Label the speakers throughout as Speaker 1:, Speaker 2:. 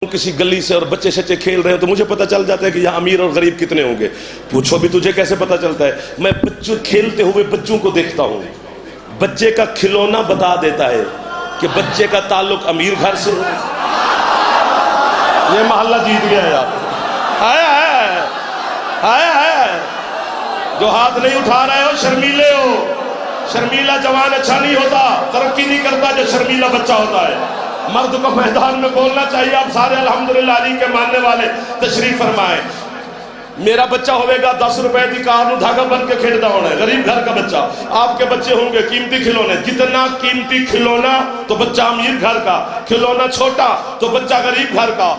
Speaker 1: کسی گلی سے اور بچے شچے کھیل رہے ہیں تو مجھے پتا چل جاتا ہے کہ یہاں امیر اور غریب کتنے ہوں گے. پوچھو بھی تجھے کیسے پتا چلتا ہے؟ میں بچوں کھیلتے ہوئے بچوں کو دیکھتا ہوں. بچے کا کھلونا بتا دیتا ہے کہ بچے کا تعلق امیر گھر سے ہے. یہ محلہ جیت گیا یار. آیا جو ہاتھ نہیں اٹھا رہے ہو شرمیلے ہو. شرمیلا جوان اچھا نہیں ہوتا, ترقی نہیں کرتا جو شرمیلا بچہ ہوتا ہے. مرد کو میدان میں بولنا چاہیے. آپ سارے الحمدللہ علی کے ماننے والے تشریف فرمائیں. میرا بچہ ہوئے گا 10 روپے کی کار نو دھاگا بن کے کھیلتا ہونا ہے, غریب گھر کا بچہ. آپ کے بچے ہوں گے قیمتی کھلونے, جتنا قیمتی کھلونا تو بچہ امیر گھر کا, کھلونا چھوٹا تو بچہ غریب گھر کا.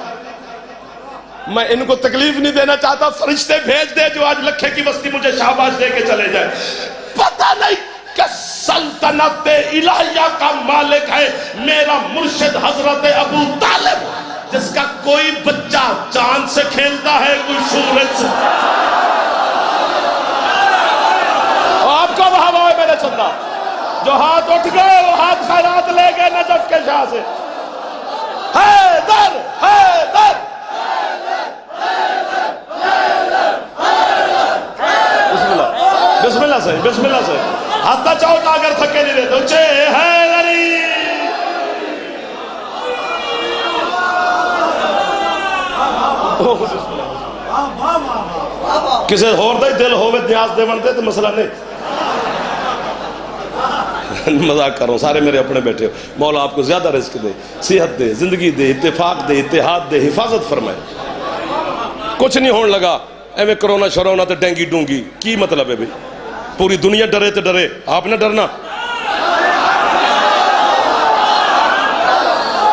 Speaker 1: میں ان کو تکلیف نہیں دینا چاہتا, فرشتے بھیج دے جو آج لکھے کی بستی مجھے شاباش دے کے چلے جائے. پتہ نہیں کہ سلطنت الہیہ کا مالک ہے میرا مرشد حضرت ابو طالب, جس کا کوئی بچہ چاند سے کھیلتا ہے, کوئی سورج سے. آپ کو وہاں ہے میرے چندہ, جو ہاتھ اٹھ گئے وہ ہاتھ خیرات لے گئے نجف کے شاہ سے. حیدر حیدر بسم اللہ سے, بسم اللہ سے. ہاتھا چاوٹ اگر تھکے نہیں دیتے اچھے حیدری. کسی اور دا دل ہوئے نیاز دے بنتے تو مسئلہ نہیں. مذاق کر رہا ہوں, سارے میرے اپنے بیٹھے ہو. مولا آپ کو زیادہ رزق دے, صحت دے, زندگی دے, اتفاق دے, اتحاد دے, حفاظت فرمائے. کچھ نہیں ہون لگا ایویں کرونا شرونا تے ڈینگی ڈونگی کی مطلب ہے بھئی؟ پوری دنیا ڈرے تے ڈرے, آپ نے ڈرنا.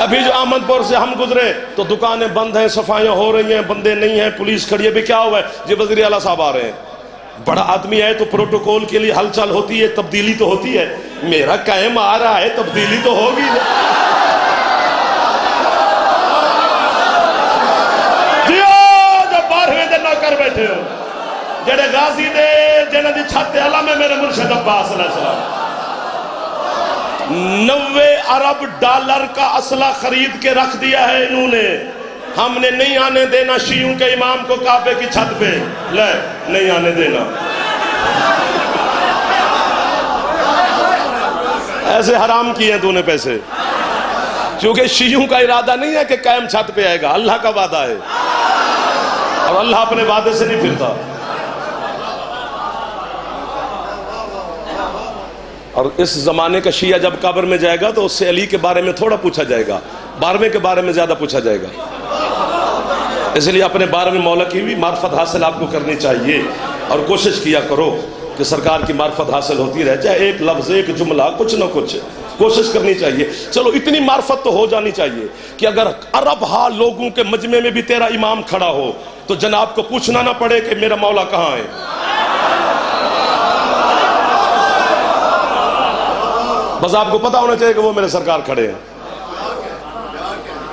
Speaker 1: ابھی جو احمد پور سے ہم گزرے تو دکانیں بند ہیں, صفائیاں ہو رہی ہیں, بندے نہیں ہیں, پولیس کھڑی ہے. بھی کیا ہوا ہے؟ جی وزیر اعلیٰ صاحب آ رہے ہیں. بڑا آدمی ہے تو پروٹوکول کے لیے ہلچل ہوتی ہے, تبدیلی تو ہوتی ہے. میرا قائم آ رہا ہے, تبدیلی تو ہوگی. جو 12ویں دن نوکر بیٹھے ہو, جڑے غازی دے جنہ دی چھت علم ہے میرے مرشد عباس علیہ السلام. 90 ارب ڈالر کا اسلحہ خرید کے رکھ دیا ہے انہوں نے. ہم نے نہیں آنے دینا شیعوں کے امام کو کعبے کی چھت پہ, لے نہیں آنے دینا. ایسے حرام کیے ہیں تو نے پیسے, کیونکہ شیعوں کا ارادہ نہیں ہے کہ قائم چھت پہ آئے گا, اللہ کا وعدہ ہے اور اللہ اپنے وعدے سے نہیں پھرتا. اور اس زمانے کا شیعہ جب قبر میں جائے گا تو اس سے علی کے بارے میں تھوڑا پوچھا جائے گا, 12ویں کے بارے میں زیادہ پوچھا جائے گا. اس لیے اپنے 12ویں مولا کی بھی معرفت حاصل آپ کو کرنی چاہیے, اور کوشش کیا کرو کہ سرکار کی معرفت حاصل ہوتی رہے, چاہے ایک لفظ ایک جملہ کچھ نہ کچھ کوشش کرنی چاہیے. چلو اتنی معرفت تو ہو جانی چاہیے کہ اگر ارب ہا لوگوں کے مجمع میں بھی تیرا امام کھڑا ہو تو جناب کو پوچھنا نہ پڑے کہ میرا مولا کہاں ہے. بس آپ کو پتا ہونا چاہیے کہ وہ میرے سرکار کھڑے ہیں.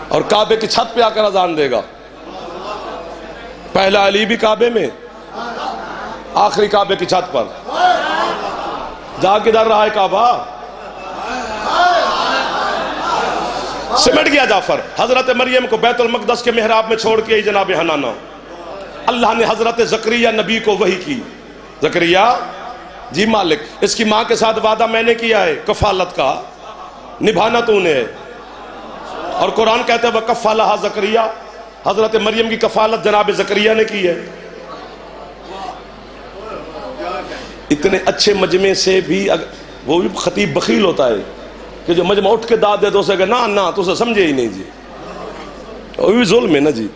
Speaker 1: اور کعبے کی چھت پہ آ کر اذان دے گا. پہلا علی بھی کعبے میں, آخری کعبے کی چھت پر. جا کدھر رہا ہے کعبہ؟ سمٹ گیا جعفر. حضرت مریم کو بیت المقدس کے محراب میں چھوڑ کے جناب حنانہ. اللہ نے حضرت زکریا نبی کو وحی کی, زکریا جی مالک, اس کی ماں کے ساتھ وعدہ میں نے کیا ہے, کفالت کا نبھانا تو نے ہے. اور قرآن کہتا ہے وَكَفَّلَهَا زکریا, حضرت مریم کی کفالت جناب زکریا نے کی ہے. اتنے اچھے مجمع سے بھی وہ بھی خطیب بخیل ہوتا ہے کہ جو مجمع اٹھ کے داد دے تو اسے کہ نا تو اسے سمجھے ہی نہیں جی, وہ بھی ظلم ہے نا جی.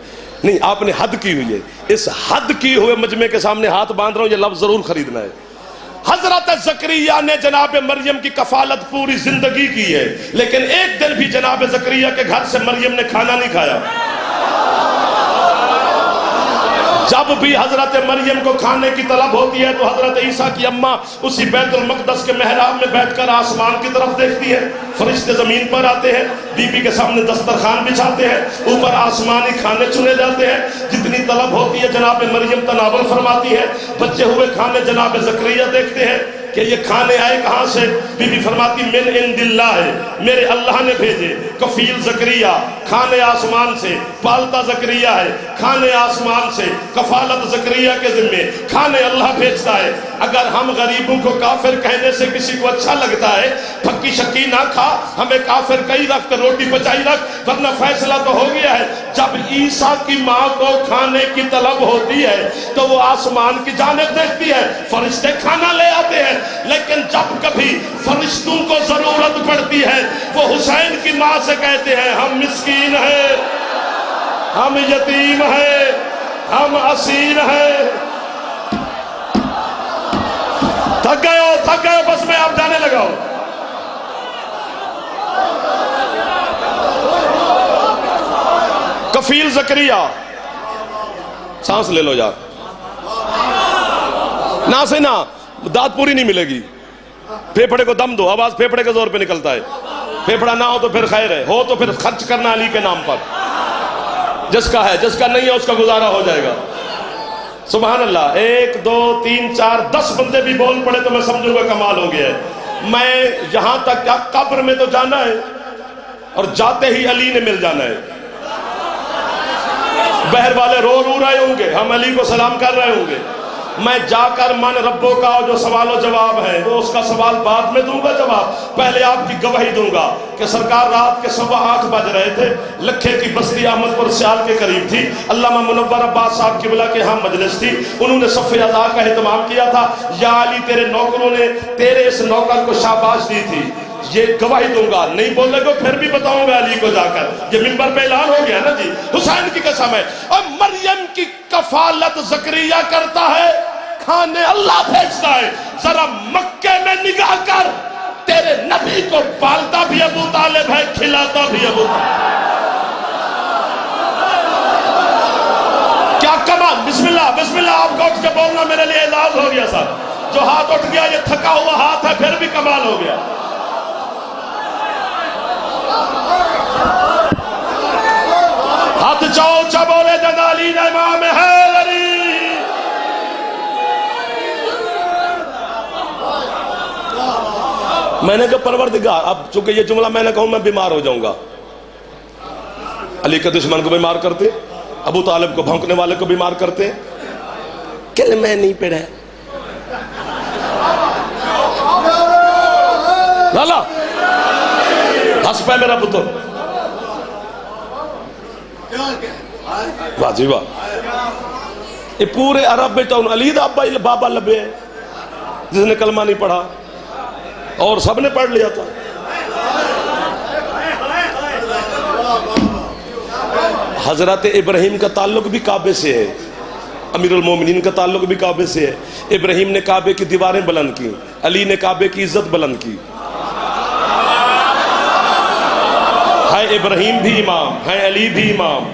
Speaker 1: نہیں, آپ نے حد کی ہوئی ہے. اس حد کی ہوئے مجمع کے سامنے ہاتھ باندھ رہا ہوں, یہ لفظ ضرور خریدنا ہے. حضرت زکریا نے جناب مریم کی کفالت پوری زندگی کی ہے, لیکن ایک دن بھی جناب زکریا کے گھر سے مریم نے کھانا نہیں کھایا. جب بھی حضرت مریم کو کھانے کی طلب ہوتی ہے تو حضرت عیسیٰ کی اماں اسی بیت المقدس کے محراب میں بیٹھ کر آسمان کی طرف دیکھتی ہے. فرشتے زمین پر آتے ہیں, بی بی کے سامنے دسترخوان بچھاتے ہیں, اوپر آسمانی کھانے چنے جاتے ہیں. جتنی طلب ہوتی ہے جناب مریم تناول فرماتی ہے. بچے ہوئے کھانے جناب زکریا دیکھتے ہیں کہ یہ کھانے آئے کہاں سے؟ بی بی فرماتی من عند اللہ ہے, میرے اللہ نے بھیجے. کفیل زکریا کھانے آسمان سے, پالتا زکریا ہے، کھانے آسمان سے، کفالت زکریا کے ذمے، کھانے اللہ بھیجتا ہے۔ اگر ہم غریبوں کو کافر کہنے سے کسی کو اچھا لگتا ہے، پھکی شکی نہ کھا، ہمیں کافر کئی رکھ، روٹی بچائی رکھ، ورنہ فیصلہ تو ہو گیا ہے۔ جب عیسیٰ کی ماں کو کھانے کی طلب ہوتی ہے تو وہ آسمان کی جانب دیکھتی ہے، فرشتے کھانا لے آتے ہیں، لیکن جب کبھی فرشتوں کو ضرورت پڑتی ہے وہ حسین کی ماں سے کہتے ہیں ہم مسکین ہیں، ہم یتیم ہیں، ہم اسیر ہیں۔ تھک گئے ہو، بس میں اب جانے لگا ہوں۔ کفیل زکریا، سانس لے لو یار، نہ سے نہ داد پوری نہیں ملے گی، پھیپھڑے کو دم دو، آواز پھیپھڑے کے زور پہ نکلتا ہے، پھیپھڑا نہ ہو تو پھر خیر ہے، ہو تو پھر خرچ کرنا علی کے نام پر، جس کا ہے، جس کا نہیں ہے اس کا گزارا ہو جائے گا۔ سبحان اللہ، 1 2 3 4 10 بندے بھی بول پڑے تو میں سمجھوں گا کمال ہو گیا ہے۔ میں یہاں تک کہ قبر میں تو جانا ہے اور جاتے ہی علی نے مل جانا ہے۔ بہر والے رو رہے ہوں گے، ہم علی کو سلام کر رہے ہوں گے، میں جا کر من ربوں کا جو سوال و جواب ہے وہ اس کا سوال بعد میں دوں گا جواب، پہلے آپ کی گواہی دوں گا کہ سرکار رات کے 8:15 بج رہے تھے، لکھے کی بستی احمد پور سیال کے قریب تھی، علامہ منور عباس صاحب قبلہ کے ہاں مجلس تھی، انہوں نے صف اذا کا اہتمام کیا تھا، یا علی تیرے نوکروں نے تیرے اس نوکر کو شاباش دی تھی، یہ گواہی دوں گا، نہیں بولے گا پھر بھی بتاؤں گا علی کو جا کر، یہ منبر پہ اعلان ہو گیا نا جی، حسین کی قسم ہے۔ اور مریم کی کفالت زکریا کرتا ہے، کھانے اللہ بھیجتا ہے۔ ذرا مکے میں نگاہ کر، تیرے نبی کو پالتا بھی ابو طالب ہے، کھلاتا بھی ابو طالب۔ کیا کمال، بسم اللہ بسم اللہ، آپ کو اٹھ کے بولنا میرے لیے اعزاز ہو گیا سر، جو ہاتھ اٹھ گیا یہ تھکا ہوا ہاتھ ہے، پھر بھی کمال ہو گیا۔ ہاتھ چاؤ بولے جنالین امام حیدری۔ میں نے کہا پروردگار، اب چونکہ یہ جملہ میں نے کہوں میں بیمار ہو جاؤں گا، علی کے دشمن کو بیمار کرتے، ابو طالب کو بھونکنے والے کو بیمار کرتے، کلمہ نہیں پڑھا لالا ہنس پہ میرا پتر، واہ جی واہ، یہ پورے عرب میں تو علی دا بابا لبے ہے جس نے کلمہ نہیں پڑھا، اور سب نے پڑھ لیا تھا۔ حضرت ابراہیم کا تعلق بھی کعبے سے ہے، امیر المومنین کا تعلق بھی کعبے سے ہے۔ ابراہیم نے کعبے کی دیواریں بلند کی، علی نے کعبے کی عزت بلند کی۔ ہے ابراہیم بھی امام، ہے علی بھی امام۔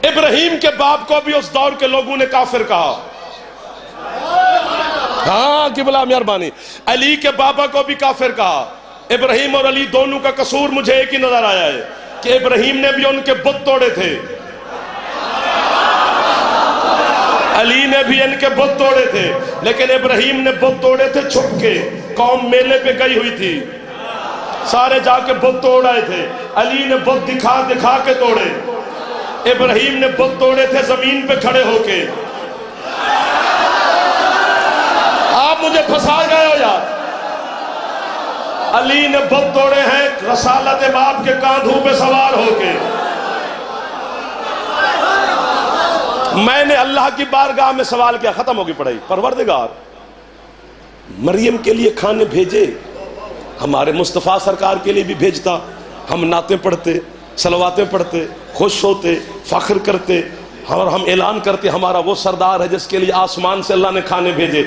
Speaker 1: ابراہیم کے باپ کو بھی اس دور کے لوگوں نے کافر کہا، ہاں قبلہ مہربانی، علی کے بابا کو بھی کافر کہا۔ ابراہیم اور علی دونوں کا قصور مجھے ایک ہی نظر آیا ہے کہ ابراہیم نے بھی ان کے بت توڑے تھے، علی نے بھی ان کے بت توڑے تھے، لیکن ابراہیم نے بت توڑے تھے چھپ کے، قوم میلے پہ گئی ہوئی تھی، سارے جا کے بت توڑ آئے تھے، علی نے بت دکھا دکھا کے توڑے، ابراہیم نے بت توڑے تھے زمین پہ کھڑے ہو کے۔ آپ مجھے پھنسا گئے ہو یار، علی نے بت توڑے ہیں رسالت باپ کے کاندھوں پہ سوار ہو کے۔ میں نے اللہ کی بارگاہ میں سوال کیا، ختم ہوگی پڑھائی، پروردگار مریم کے لیے کھانے بھیجے، ہمارے مصطفیٰ سرکار کے لیے بھی بھیجتا، ہم نعتیں پڑھتے، صلواتیں پڑھتے، خوش ہوتے، فخر کرتے، اور ہم اعلان کرتے ہمارا وہ سردار ہے جس کے لیے آسمان سے اللہ نے کھانے بھیجے۔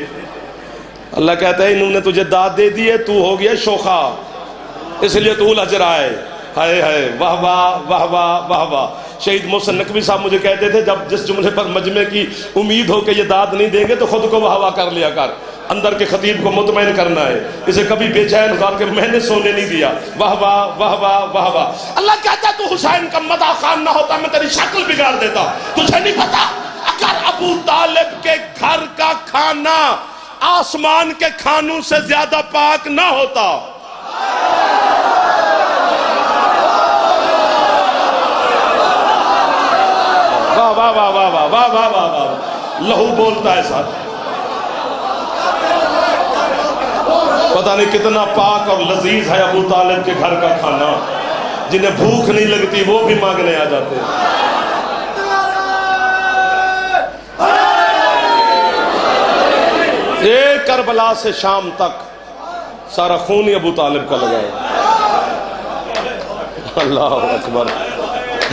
Speaker 1: اللہ کہتا ہے انہوں نے تجھے داد دے دی ہے، تو ہو گیا شوخا، اس لیے تو لج رہا ہے۔ ہائے ہائے، واہ واہ واہ واہ واہ واہ۔ شہید محسن نقوی صاحب مجھے کہتے تھے جب جس جملے پر مجمع کی امید ہو کہ یہ داد نہیں دیں گے تو خود کو واہ واہ کر لیا کر، اندر کے خطیب کو مطمئن کرنا ہے، اسے کبھی بے چین اتار کے میں نے سونے نہیں دیا۔ واہ واہ واہ واہ واہ واہ۔ اللہ کہتا ہے تو حسین کا مدح خان نہ ہوتا میں تیری شکل بگاڑ دیتا۔ تجھے نہیں پتا اگر ابو طالب کے گھر کا کھانا آسمان کے کھانوں سے زیادہ پاک نہ ہوتا، واہ واہ واہ واہ واہ واہ واہ واہ واہ، لہو بولتا ہے ساتھ. پتہ نہیں کتنا پاک اور لذیذ ہے ابو طالب کے گھر کا کھانا، جنہیں بھوک نہیں لگتی وہ بھی مانگنے آ جاتے ہیں. ایک کربلا سے شام تک سارا خون ہی ابو طالب کا لگا ہے. اللہ اکبر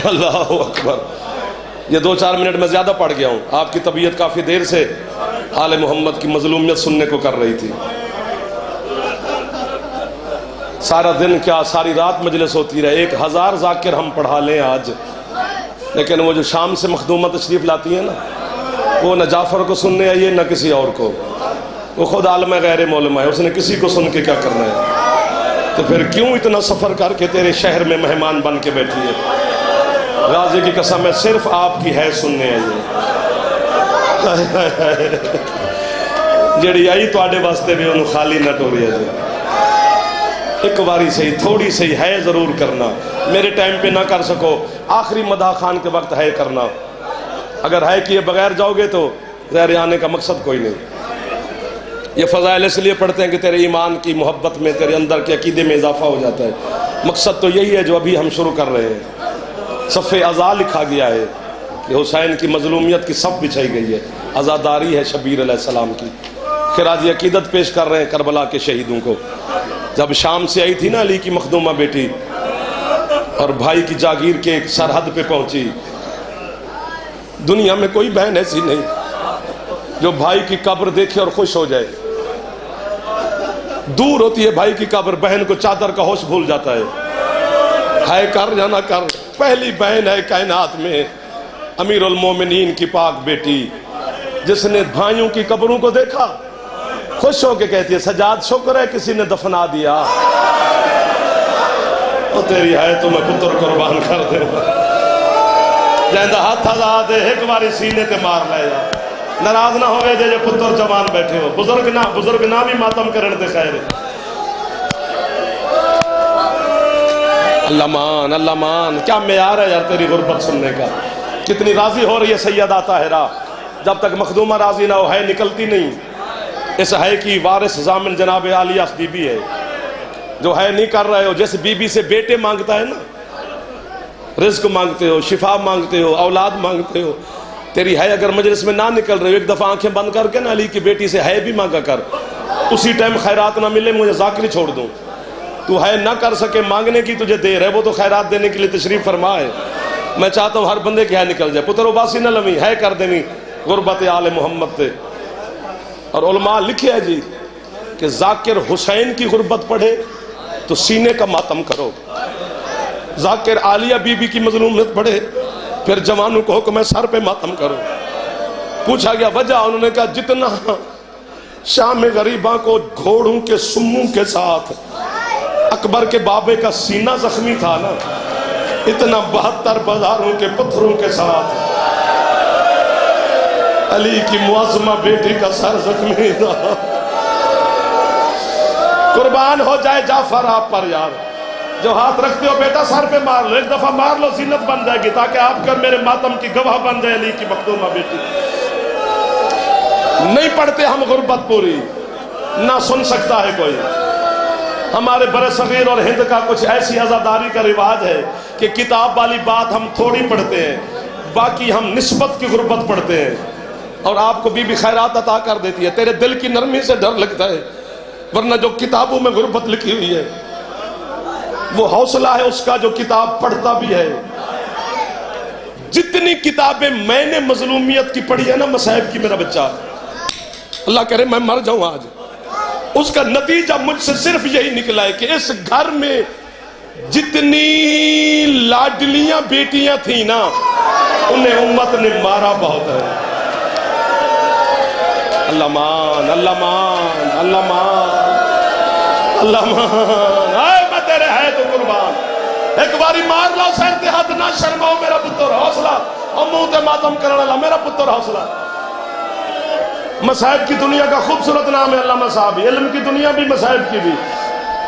Speaker 1: اللہ اکبر. یہ 2-4 منٹ میں زیادہ پڑھ گیا ہوں. آپ کی طبیعت کافی دیر سے آل محمد کی مظلومیت سننے کو کر رہی تھی. سارا دن کیا ساری رات مجلس ہوتی رہے. 1000 ذاکر ہم پڑھا لیں آج، لیکن وہ جو شام سے مخدومہ تشریف لاتی ہیں نا، وہ نہ جعفر کو سننے آئیے نہ کسی اور کو. وہ خود عالم غیر مولما ہے، اس نے کسی کو سن کے کیا کرنا ہے؟ تو پھر کیوں اتنا سفر کر کے تیرے شہر میں مہمان بن کے بیٹھی ہے؟ غازی کی قسم ہے صرف آپ کی ہے سننے آئیے. جڑی آئی تو آڈے واسطے بھی انہوں خالی نہ ٹوری ہے. ایک باری صحیح تھوڑی صحیح ہے ضرور کرنا. میرے ٹائم پہ نہ کر سکو، آخری مدح خان کے وقت ہے کرنا. اگر ہے کیے بغیر جاؤ گے تو ظاہر آنے کا مقصد کوئی نہیں. یہ فضائل اس لیے پڑھتے ہیں کہ تیرے ایمان کی محبت میں، تیرے اندر کے عقیدے میں اضافہ ہو جاتا ہے. مقصد تو یہی ہے جو ابھی ہم شروع کر رہے ہیں. صف عزا لکھا گیا ہے کہ حسین کی مظلومیت کی صف بچھائی گئی ہے. عزاداری ہے شبیر علیہ السلام کی. خراج عقیدت پیش کر رہے ہیں کربلا کے شہیدوں کو. جب شام سے آئی تھی نا علی کی مخدومہ بیٹی اور بھائی کی جاگیر کے ایک سرحد پہ پہنچی، دنیا میں کوئی بہن ایسی نہیں جو بھائی کی قبر دیکھے اور خوش ہو جائے. دور ہوتی ہے بھائی کی قبر، بہن کو چادر کا ہوش بھول جاتا ہے کر یا نہ کر. پہلی بہن ہے کائنات میں امیر المومنین کی پاک بیٹی، جس نے بھائیوں کی قبروں کو دیکھا خوش ہو کے کہتی ہے سجاد شکر ہے کسی نے دفنا دیا. او تیری ہے تو میں پتر قربان کر دے. جہندہ ہاتھ آزاد ہے ایک باری سینے تے مار لے جا. ناراض نہ ہوئے جے پتر جوان بیٹھے ہو. بزرگ نہ بھی ماتم کرن دے خیر. اللہ مان اللہ مان. کیا معیار ہے یار تیری غربت سننے کا. کتنی راضی ہو رہی ہے سیدہ طاہرہ. جب تک مخدومہ راضی نہ ہو ہے نکلتی نہیں. اس ہے کی وارث ضامن جناب عالیہ بی بی ہے. جو ہے نہیں کر رہے ہو، جیسے بی بی سے بیٹے مانگتا ہے نا، رزق مانگتے ہو، شفا مانگتے ہو، اولاد مانگتے ہو. تیری ہے اگر مجلس میں نہ نکل رہے ہو، ایک دفعہ آنکھیں بند کر کے نا علی کی بیٹی سے ہے بھی مانگا کر. اسی ٹائم خیرات نہ ملے مجھے ذاکری چھوڑ دوں. تو ہے نہ کر سکے مانگنے کی تجھے دیر ہے، وہ تو خیرات دینے کے لیے تشریف فرما ہے. میں چاہتا ہوں ہر بندے کی ہے نکل جائے. پتر عباسی نہ لمی ہے کر دینی غربت آل محمد تے. اور علماء لکھے ہے جی کہ ذاکر حسین کی غربت پڑھے تو سینے کا ماتم کرو، ذاکر عالیہ بی بی کی مظلومیت پڑھے پھر جوانوں کو حکم ہے سر پہ ماتم کرو. پوچھا گیا وجہ، انہوں نے کہا جتنا شام غریباں کو گھوڑوں کے سموں کے ساتھ اکبر کے بابے کا سینہ زخمی تھا نا، اتنا 72 بازاروں کے پتھروں کے ساتھ علی کی معظمہ بیٹی کا سر زخمی تھا. قربان ہو جائے جعفر آپ پر یار. جو ہاتھ رکھتے ہو بیٹا سر پہ مار لو، ایک دفعہ مار لو زینت بن جائے گی، تاکہ آپ کا میرے ماتم کی گواہ بن جائے علی کی مخدومہ بیٹی. نہیں پڑھتے ہم غربت پوری، نہ سن سکتا ہے کوئی. ہمارے بر صغیر اور ہند کا کچھ ایسی عزاداری کا رواج ہے کہ کتاب والی بات ہم تھوڑی پڑھتے ہیں، باقی ہم نسبت کی غربت پڑھتے ہیں. اور آپ کو بی بی خیرات عطا کر دیتی ہے. تیرے دل کی نرمی سے ڈر لگتا ہے، ورنہ جو کتابوں میں غربت لکھی ہوئی ہے وہ حوصلہ ہے اس کا جو کتاب پڑھتا بھی ہے. جتنی کتابیں میں نے مظلومیت کی پڑھی ہے نا مصائب کی، میرا بچہ اللہ کرے میں مر جاؤں آج، اس کا نتیجہ مجھ سے صرف یہی نکلا ہے کہ اس گھر میں جتنی لاڈلیاں بیٹیاں تھیں نا انہیں امت نے مارا بہت ہے. اللہ مان اللہ مان اللہ مان اللہ مان. آئے میں تیرے ہے تو قربان. ایک باری مار لو سر تے ہاتھ، نہ شرماؤ میرا پتر حوصلہ، اور منہ تے ماتم کرنے لگا میرا پتر حوصلہ. مصائب کی دنیا کا خوبصورت نام ہے علامہ صاحب. علم کی دنیا بھی مصائب کی بھی.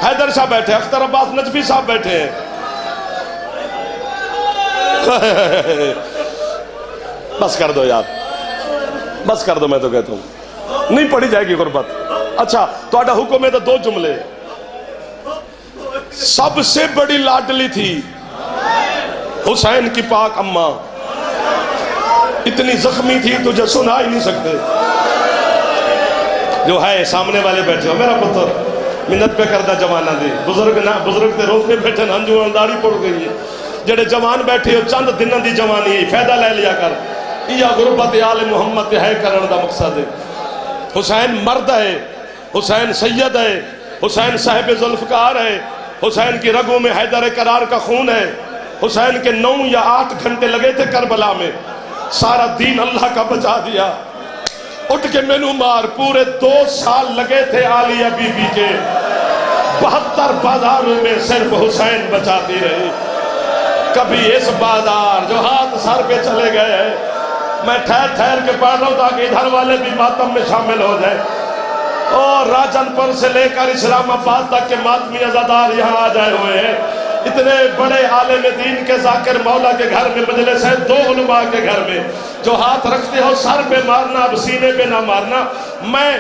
Speaker 1: حیدر صاحب بیٹھے، اختر عباس نجفی صاحب بیٹھے ہیں. بس کر دو یار، بس کر دو، میں تو کہتا ہوں نہیں پڑھی جائے گی غربت۔ اچھا تہاڈا حکم ہے تو دو جملے، سب سے بڑی لاڈلی تھی حسین کی پاک اماں، اتنی زخمی تھی تجھے سنا ہی نہیں سکتے۔ جو ہے سامنے والے بیٹھے ہو، میرا پتر منت پہ کردہ جوانہ دے، بزرگ تے روز میں بیٹھے ہنجو انداری پڑ گئی ہے، جڑے جوان بیٹھے ہو چند دنوں دی جوانی ہے، فائدہ لے لیا کر، یہ غربت آل محمد ہے کرن دا مقصد ہے۔ حسین مرد ہے، حسین سید ہے، حسین صاحب ذوالفقار ہے، حسین کی رگوں میں حیدر کرار کا خون ہے، حسین کے 9 یا 8 گھنٹے لگے تھے کربلا میں، سارا دین اللہ کا بچا دیا۔ اٹھ کے مینوں مار، پورے 2 سال لگے تھے عالیہ بی بی کے، 72 بازاروں میں صرف حسین بچاتی رہی۔ کبھی اس بازار جو ہاتھ سر پہ چلے گئے، میں ٹھہر کے پڑھ رہا ہوں تاکہ ادھر والے بھی ماتم میں شامل ہو جائے۔ اور راجن پور سے لے کر اسلام آباد تک کے ماتمی عزادار یہاں آ جائے ہوئے ہیں۔ اتنے بڑے عالم دین کے ذاکر مولا کے گھر میں مجلس ہے، 2 علماء کے گھر میں، جو ہاتھ رکھتے ہو سر پہ مارنا، اب سینے پہ نہ مارنا۔ میں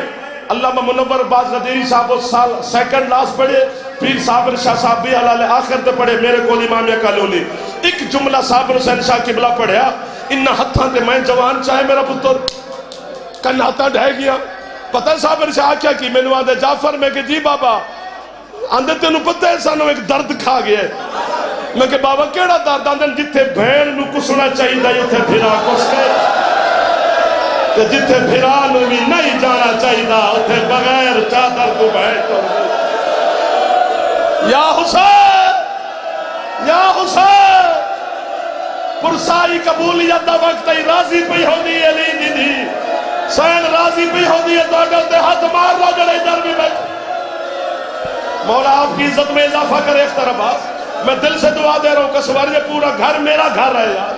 Speaker 1: علامہ منور باز غدیری صاحب سیکنڈ لاس پڑھے، پیر صابر شاہ صاحب بھی حلال آخر تے پڑھے، میرے کو امام کالونی ایک جملہ صابر حسین شاہ قبلہ پڑھیا، انہا ہتھاں تے میں جوان چاہے میرا پتر کناتا ڈھے گیا۔ پتہ ہے صابر شاہ کیا کی؟ میں نے آدھے جعفر میں کہ جی بابا، آندھے تینوں پتہ ہے سانو ایک درد کھا گیا ہے۔ میں کہ بابا کیڑا درد؟ آندھے جتھے بھین نو کسنا چاہی دا جتھے بھرا کس کے، کہ جتھے بھرا نو بھی نہیں جانا چاہی دا اتھے بغیر چادر کو بیٹھ ہو۔ یا حسین، یا حسین، پرسائی قبولیت دا وقت ہی راضی پہ ہو دی علی دی دی، سین راضی پہ ہو دی ہے تو اگر تے ہاتھ مار لو جڑے ادھر بھی بیٹھ۔ مولا آپ کی عزت میں اضافہ کرے اختربات، میں دل سے دعا دے رہا ہوں کہ سوار یہ پورا گھر میرا گھر ہے یار۔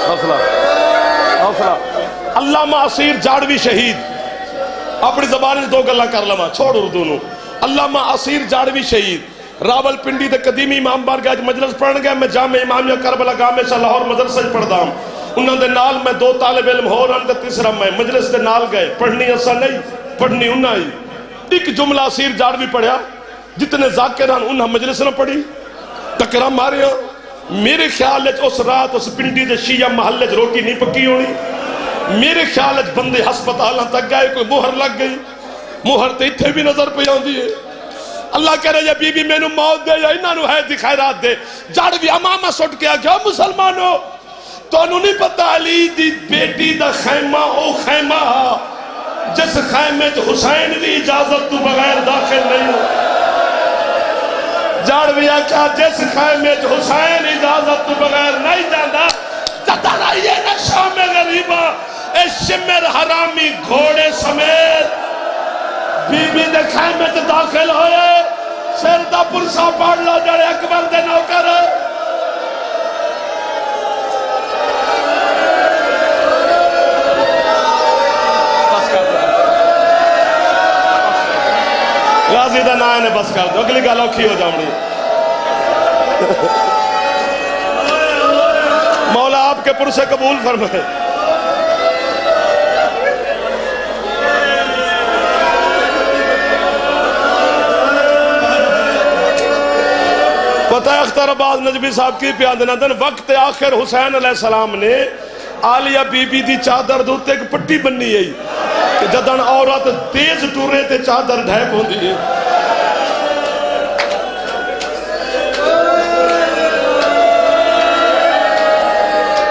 Speaker 1: حوصلہ حوصلہ۔ علامہ اسیر جاڑوی شہید، اپنی زبان سے 2 گلا کر لما چھوڑ اردو نو۔ علامہ اسیر جاڑوی شہید راول پنڈی دے قدیمی امام بارگاہ مجلس پڑھن گئے، میں جامع امامیہ کربلا گاہ میں سے لاہور مدرسہ پڑھدا ہوں، انہوں دے نال میں 2 طالب علم ہو رہا تے تیسرا میں مجلس دے نال گئے، پڑھنی ایسا نہیں پڑھنی انہاں ہی۔ ایک جملہ اسیر جاڑوی پڑھیا، جتنے ذاکران انہاں مجلس نہ پڑھی ٹکرا ماریا۔ میرے خیال ہے اس رات اس پنڈی دے شیعہ محلے روٹی نہیں پکی ہونی، میرے خیال ہے بندے ہسپتالاں تک گئے، کوئی مہر لگ گئی، مہر تے اتھے بھی نظر پہ آندی ہے۔ اللہ کہہ رہے یا بی بی میں نو موت دے یا انہاں نو ہے دی خیرات دے۔ جاڑوی امامہ سٹ کے آگیا مسلمانو تو انہوں نہیں پتہ علی دی بیٹی دا خیمہ او خیمہ جس خیمے تو حسین دی اجازت تو بغیر داخل نہیں ہو۔ جاڑوی آکھا جس خیمے تو حسین اجازت تو بغیر نہیں جانا، جتا رہیے نا شام غریبہ، اے شمر حرامی گھوڑے سمیت بی بی دے خیمے تو داخل ہوئے، سر دا پرسا پاڑ لو جڑے اکبر دے نوکر۔ غازی دا نائے نے بس کر دو، اگلی گالہ اوکھی ہو جاؤں۔ مولا آپ کے پرسے قبول فرمائے۔ پتہ اختر آباد نجبی صاحب کی پیادنا دن وقت آخر حسین علیہ السلام نے عالیہ بی بی دی چادر دوتے ایک پٹی بننی ہے کہ جدن عورت تیز ٹورے تے چادر ڈھیپ ہوندی ہے۔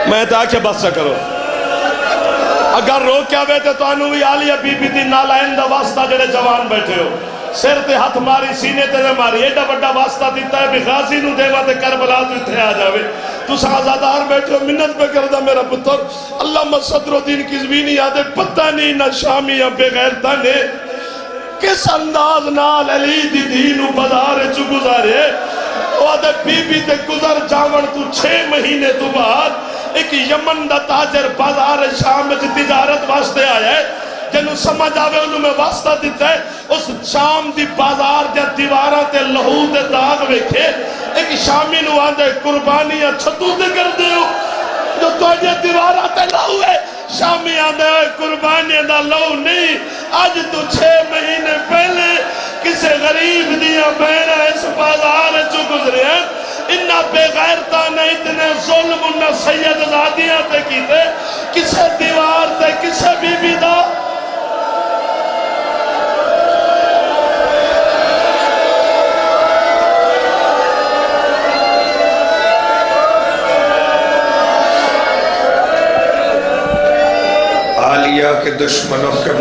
Speaker 1: میں تاکہ بس سا کرو، اگر روک کیا بیٹے تو انہوں ہی عالیہ بی بی دی نالائندہ واسطہ جڑے جوان بیٹھے ہو، سر تے ہاتھ ماری سینے تے ماری، ایڈا بڑا واسطہ دیتا ہے بھی غازی نو دیوا تے کربلا تو اتھے آ جاوے۔ تو سازادار بیٹھے ہو منت پہ کردہ میرا پتر، علامہ صدر الدین کزوینی یادے پتہ نہیں نہ شامی یا بے غیرتہ نے کس انداز نال علی دی دینو بازار چو گزارے۔ وہ آدھے بی بی تے گزر جاون تو 6 مہینے تو بعد ایک یمن دا تاجر بازار شام میں تجارت واسطے آیا ہے، جنہوں سمجھ آوے انہوں میں واسطہ دیتا ہے، اس شام دی بازار دیا دیواراں تے لہو دے داغ ویکھے، ایک شامی نو آندے قربانیاں چھتو دے کر دیو جو توجہ دیوار آتے لہو ہے شامی آندے قربانیاں دا لہو نہیں آج تو 6 مہینے پہلے کسے غریب دیا بہنہ اس بازار چو گزرے ہیں انہا بے غیرتا نہیں اتنے ظلم انہا سید زادیاں تے کی تے کسے دیوار تے کسے بی بی دا
Speaker 2: عالیہ کے دشمنوں کے